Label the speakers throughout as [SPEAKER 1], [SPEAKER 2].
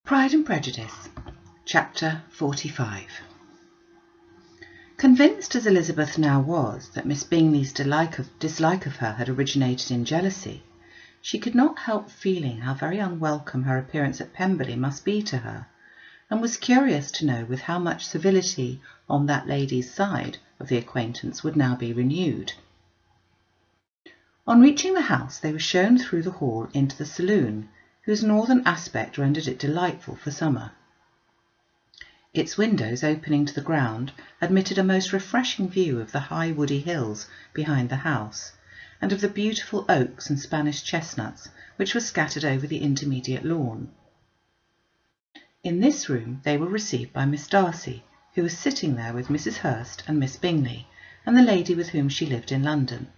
[SPEAKER 1] Pride and Prejudice, Chapter 45. Convinced as Elizabeth now was that Miss Bingley's dislike of her had originated in jealousy, she could not help feeling how very unwelcome her appearance at Pemberley must be to her, and was curious to know with how much civility on that lady's side of the acquaintance would now be renewed. On reaching the house they were shown through the hall into the saloon, whose northern aspect rendered it delightful for summer. Its windows, opening to the ground, admitted a most refreshing view of the high woody hills behind the house, and of the beautiful oaks and Spanish chestnuts which were scattered over the intermediate lawn. In this room they were received by Miss Darcy, who was sitting there with Mrs Hurst and Miss Bingley, and the lady with whom she lived in London.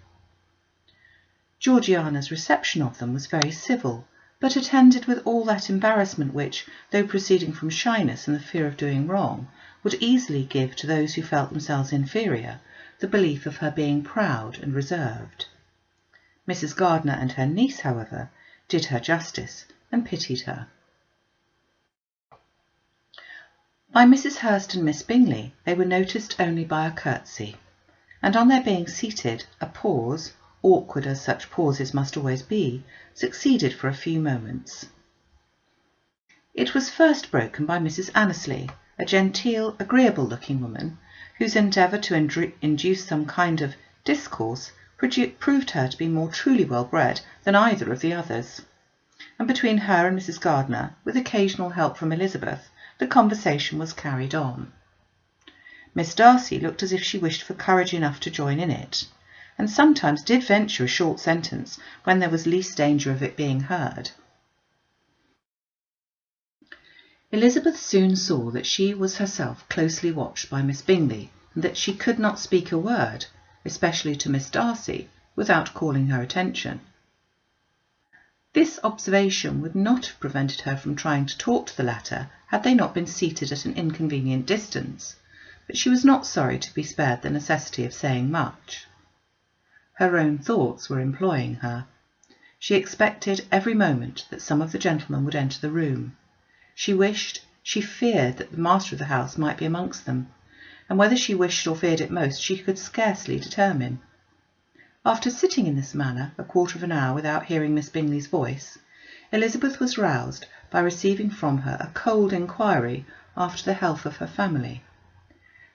[SPEAKER 1] Georgiana's reception of them was very civil, but attended with all that embarrassment which, though proceeding from shyness and the fear of doing wrong, would easily give to those who felt themselves inferior the belief of her being proud and reserved. Mrs Gardiner and her niece, however, did her justice and pitied her. By Mrs Hurst and Miss Bingley they were noticed only by a curtsy, and on their being seated a pause, awkward as such pauses must always be, succeeded for a few moments. It was first broken by Mrs Annesley, a genteel, agreeable-looking woman, whose endeavour to induce some kind of discourse proved her to be more truly well-bred than either of the others, and between her and Mrs Gardiner, with occasional help from Elizabeth, the conversation was carried on. Miss Darcy looked as if she wished for courage enough to join in it, and sometimes did venture a short sentence when there was least danger of it being heard. Elizabeth soon saw that she was herself closely watched by Miss Bingley, and that she could not speak a word, especially to Miss Darcy, without calling her attention. This observation would not have prevented her from trying to talk to the latter had they not been seated at an inconvenient distance, but she was not sorry to be spared the necessity of saying much. Her own thoughts were employing her. She expected every moment that some of the gentlemen would enter the room. She feared that the master of the house might be amongst them, and whether she wished or feared it most she could scarcely determine. After sitting in this manner a quarter of an hour without hearing Miss Bingley's voice, Elizabeth was roused by receiving from her a cold inquiry after the health of her family.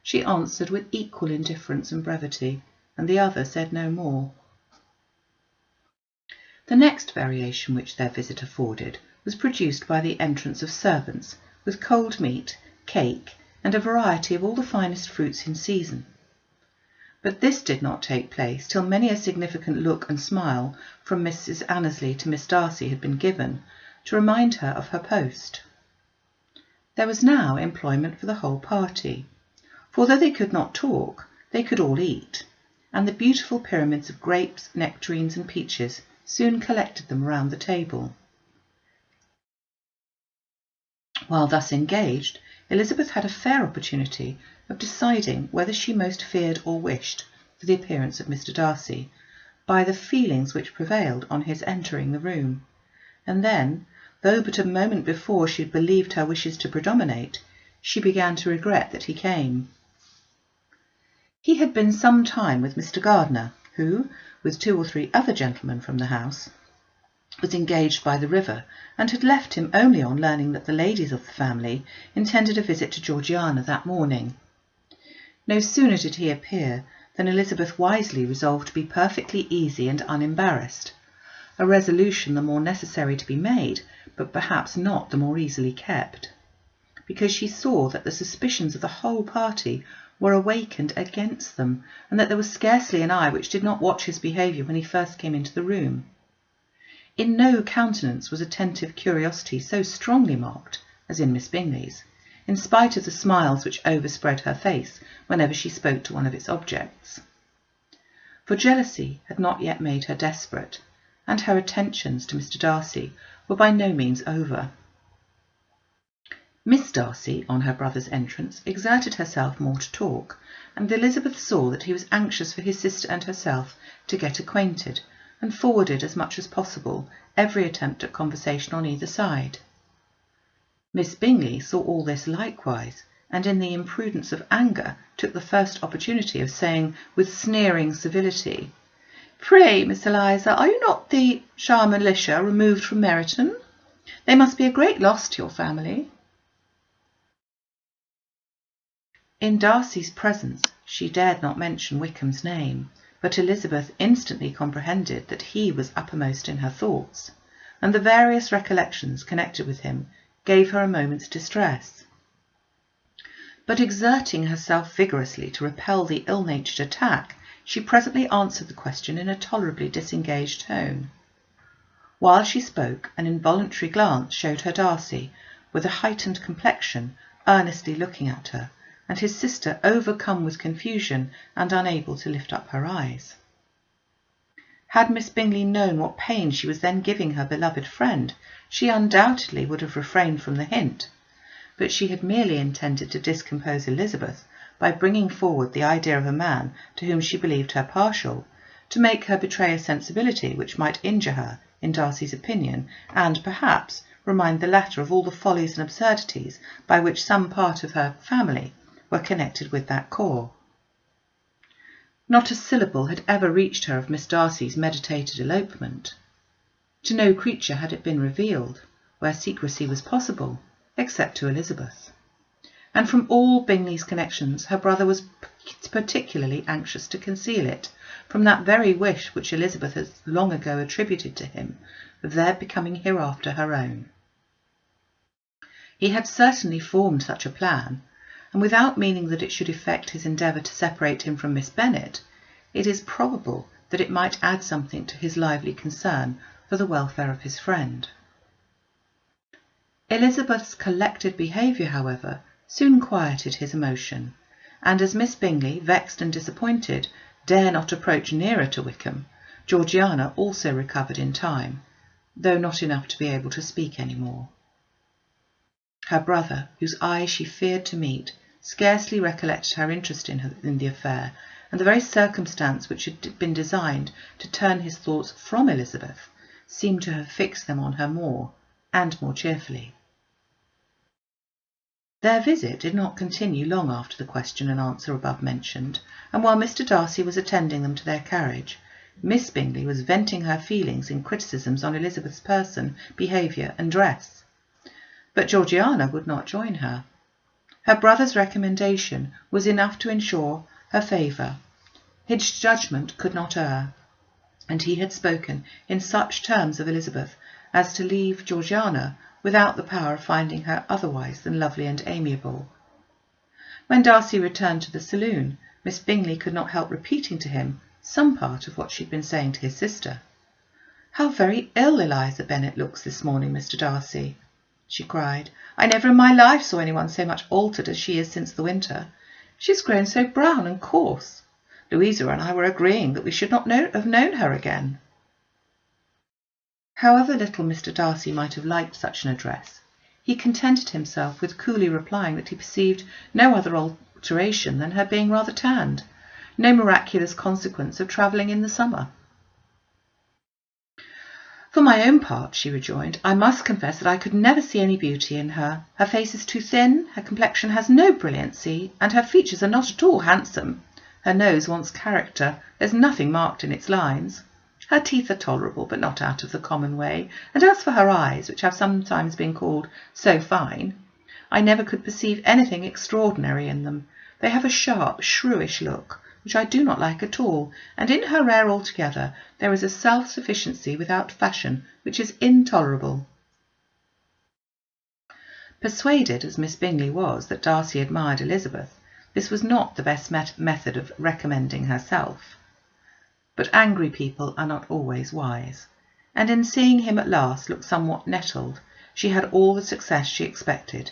[SPEAKER 1] She answered with equal indifference and brevity, and the other said no more. The next variation which their visit afforded was produced by the entrance of servants, with cold meat, cake, and a variety of all the finest fruits in season. But this did not take place till many a significant look and smile from Mrs Annesley to Miss Darcy had been given, to remind her of her post. There was now employment for the whole party, for though they could not talk, they could all eat, and the beautiful pyramids of grapes, nectarines, and peaches soon collected them round the table. While thus engaged, Elizabeth had a fair opportunity of deciding whether she most feared or wished for the appearance of Mr Darcy, by the feelings which prevailed on his entering the room, and then, though but a moment before she had believed her wishes to predominate, she began to regret that he came. He had been some time with Mr Gardiner, who, with 2 or 3 other gentlemen from the house, was engaged by the river, and had left him only on learning that the ladies of the family intended a visit to Georgiana that morning. No sooner did he appear than Elizabeth wisely resolved to be perfectly easy and unembarrassed, a resolution the more necessary to be made, but perhaps not the more easily kept, because she saw that the suspicions of the whole party were awakened against them, and that there was scarcely an eye which did not watch his behaviour when he first came into the room. In no countenance was attentive curiosity so strongly marked as in Miss Bingley's, in spite of the smiles which overspread her face whenever she spoke to one of its objects. For jealousy had not yet made her desperate, and her attentions to Mr Darcy were by no means over. Miss Darcy, on her brother's entrance, exerted herself more to talk, and Elizabeth saw that he was anxious for his sister and herself to get acquainted, and forwarded as much as possible every attempt at conversation on either side. Miss Bingley saw all this likewise, and in the imprudence of anger took the first opportunity of saying with sneering civility, "Pray, Miss Eliza, are you not the militia removed from Meryton? They must be a great loss to your family." In Darcy's presence she dared not mention Wickham's name, but Elizabeth instantly comprehended that he was uppermost in her thoughts, and the various recollections connected with him gave her a moment's distress. But exerting herself vigorously to repel the ill-natured attack, she presently answered the question in a tolerably disengaged tone. While she spoke, an involuntary glance showed her Darcy, with a heightened complexion, earnestly looking at her, and his sister overcome with confusion and unable to lift up her eyes. Had Miss Bingley known what pain she was then giving her beloved friend, she undoubtedly would have refrained from the hint, but she had merely intended to discompose Elizabeth by bringing forward the idea of a man to whom she believed her partial, to make her betray a sensibility which might injure her in Darcy's opinion, and, perhaps, remind the latter of all the follies and absurdities by which some part of her family were connected with that corps. Not a syllable had ever reached her of Miss Darcy's meditated elopement. To no creature had it been revealed, where secrecy was possible, except to Elizabeth. And from all Bingley's connections her brother was particularly anxious to conceal it, from that very wish which Elizabeth had long ago attributed to him, of their becoming hereafter her own. He had certainly formed such a plan, and without meaning that it should effect his endeavour to separate him from Miss Bennet, it is probable that it might add something to his lively concern for the welfare of his friend. Elizabeth's collected behaviour, however, soon quieted his emotion, and as Miss Bingley, vexed and disappointed, dare not approach nearer to Wickham, Georgiana also recovered in time, though not enough to be able to speak any more. Her brother, whose eye she feared to meet, scarcely recollected her interest in the affair, and the very circumstance which had been designed to turn his thoughts from Elizabeth seemed to have fixed them on her more, and more cheerfully. Their visit did not continue long after the question and answer above mentioned, and while Mr. Darcy was attending them to their carriage, Miss Bingley was venting her feelings in criticisms on Elizabeth's person, behaviour, and dress. But Georgiana would not join her. Her brother's recommendation was enough to ensure her favour. His judgment could not err, and he had spoken in such terms of Elizabeth as to leave Georgiana without the power of finding her otherwise than lovely and amiable. When Darcy returned to the saloon, Miss Bingley could not help repeating to him some part of what she had been saying to his sister. "How very ill Eliza Bennet looks this morning, Mr. Darcy," she cried. "I never in my life saw anyone so much altered as she is since the winter. She has grown so brown and coarse. Louisa and I were agreeing that we should not have known her again." However little Mr. Darcy might have liked such an address, he contented himself with coolly replying that he perceived no other alteration than her being rather tanned, no miraculous consequence of travelling in the summer. "For my own part," she rejoined, "I must confess that I could never see any beauty in her. Her face is too thin, her complexion has no brilliancy, and her features are not at all handsome. Her nose wants character, there's nothing marked in its lines. Her teeth are tolerable, but not out of the common way, and as for her eyes, which have sometimes been called so fine, I never could perceive anything extraordinary in them. They have a sharp, shrewish look, which I do not like at all, and in her hair altogether there is a self-sufficiency without fashion which is intolerable." Persuaded as Miss Bingley was that Darcy admired Elizabeth, this was not the best method of recommending herself. But angry people are not always wise, and in seeing him at last look somewhat nettled, she had all the success she expected.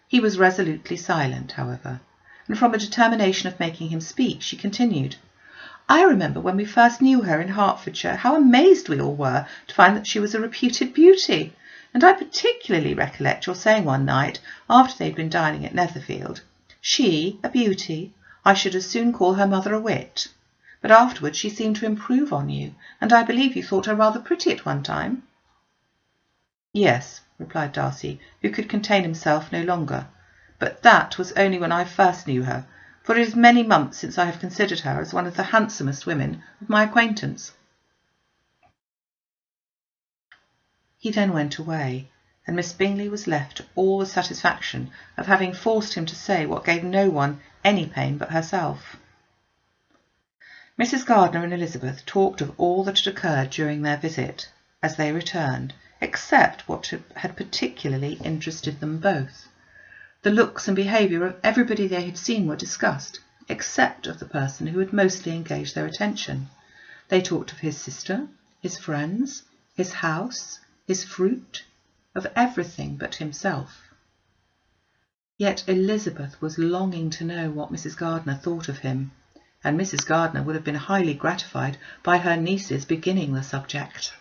[SPEAKER 1] He was resolutely silent, however, and from a determination of making him speak, she continued, "I remember when we first knew her in Hertfordshire, how amazed we all were to find that she was a reputed beauty, and I particularly recollect your saying one night, after they had been dining at Netherfield, 'She, a beauty, I should as soon call her mother a wit.' But afterwards she seemed to improve on you, and I believe you thought her rather pretty at one time." "Yes," replied Darcy, who could contain himself no longer, "but that was only when I first knew her, for it is many months since I have considered her as one of the handsomest women of my acquaintance." He then went away, and Miss Bingley was left to all the satisfaction of having forced him to say what gave no one any pain but herself. Mrs Gardiner and Elizabeth talked of all that had occurred during their visit, as they returned, except what had particularly interested them both. The looks and behaviour of everybody they had seen were discussed, except of the person who had mostly engaged their attention. They talked of his sister, his friends, his house, his fruit, of everything but himself. Yet Elizabeth was longing to know what Mrs Gardiner thought of him, and Mrs Gardiner would have been highly gratified by her niece's beginning the subject.